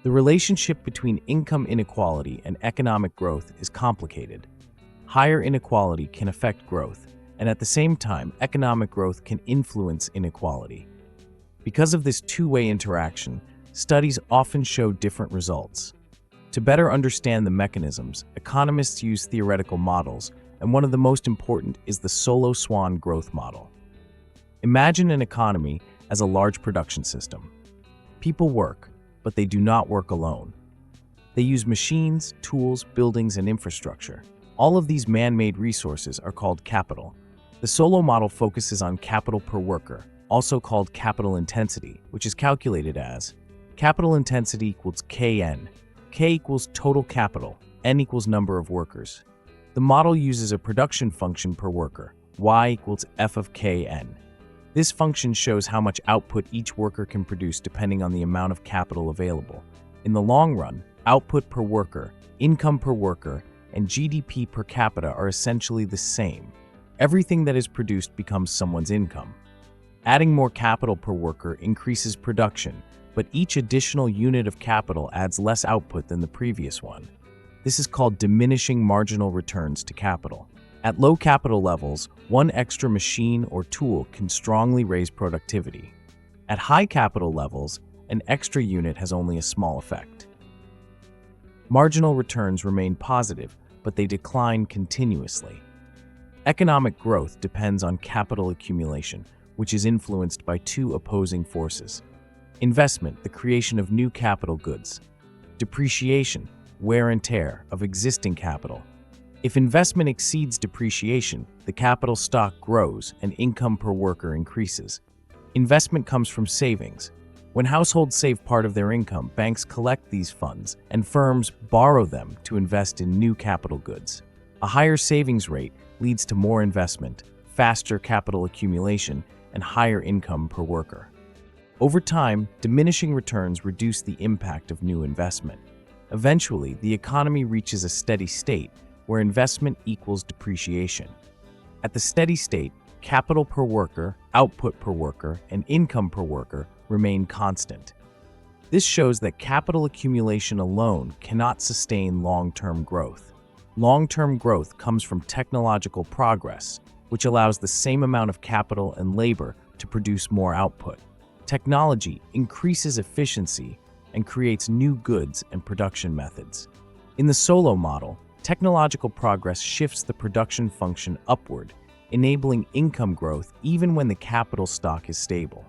The relationship between income inequality and economic growth is complicated. Higher inequality can affect growth, and at the same time, economic growth can influence inequality. Because of this two-way interaction, studies often show different results. To better understand the mechanisms, economists use theoretical models, and one of the most important is the Solow-Swan Growth Model. Imagine an economy as a large production system. People work, but they do not work alone. They use machines, tools, buildings, and infrastructure. All of these man-made resources are called capital. The Solow model focuses on capital per worker, also called capital intensity, which is calculated as capital intensity equals Kn. K equals total capital, N equals number of workers. The model uses a production function per worker, Y equals F of Kn. This function shows how much output each worker can produce depending on the amount of capital available. In the long run, output per worker, income per worker, and GDP per capita are essentially the same. Everything that is produced becomes someone's income. Adding more capital per worker increases production, but each additional unit of capital adds less output than the previous one. This is called diminishing marginal returns to capital. At low capital levels, one extra machine or tool can strongly raise productivity. At high capital levels, an extra unit has only a small effect. Marginal returns remain positive, but they decline continuously. Economic growth depends on capital accumulation, which is influenced by two opposing forces. Investment, the creation of new capital goods. Depreciation, wear and tear of existing capital. If investment exceeds depreciation, the capital stock grows and income per worker increases. Investment comes from savings. When households save part of their income, banks collect these funds, and firms borrow them to invest in new capital goods. A higher savings rate leads to more investment, faster capital accumulation, and higher income per worker. Over time, diminishing returns reduce the impact of new investment. Eventually, the economy reaches a steady state where investment equals depreciation. At the steady state, capital per worker, output per worker, and income per worker remain constant. This shows that capital accumulation alone cannot sustain long-term growth. Long-term growth comes from technological progress, which allows the same amount of capital and labor to produce more output. Technology increases efficiency and creates new goods and production methods. In the Solow model, technological progress shifts the production function upward, enabling income growth even when the capital stock is stable.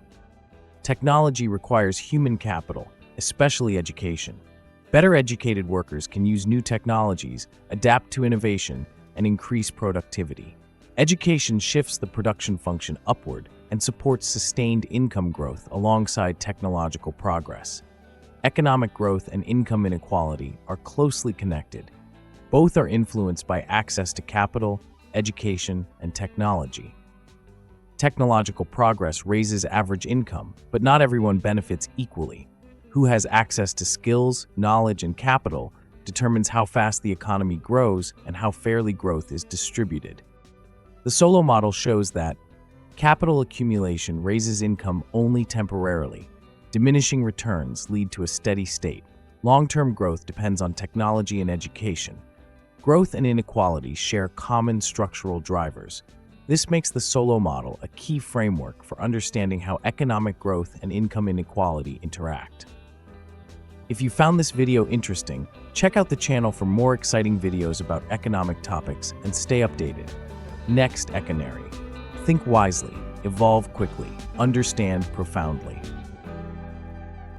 Technology requires human capital, especially education. Better educated workers can use new technologies, adapt to innovation, and increase productivity. Education shifts the production function upward and supports sustained income growth alongside technological progress. Economic growth and income inequality are closely connected. Both are influenced by access to capital, education, and technology. Technological progress raises average income, but not everyone benefits equally. Who has access to skills, knowledge, and capital determines how fast the economy grows and how fairly growth is distributed. The Solow model shows that capital accumulation raises income only temporarily. Diminishing returns lead to a steady state. Long-term growth depends on technology and education. Growth and inequality share common structural drivers. This makes the Solow model a key framework for understanding how economic growth and income inequality interact. If you found this video interesting, check out the channel for more exciting videos about economic topics and stay updated. Next, Econary. Think wisely, evolve quickly, understand profoundly.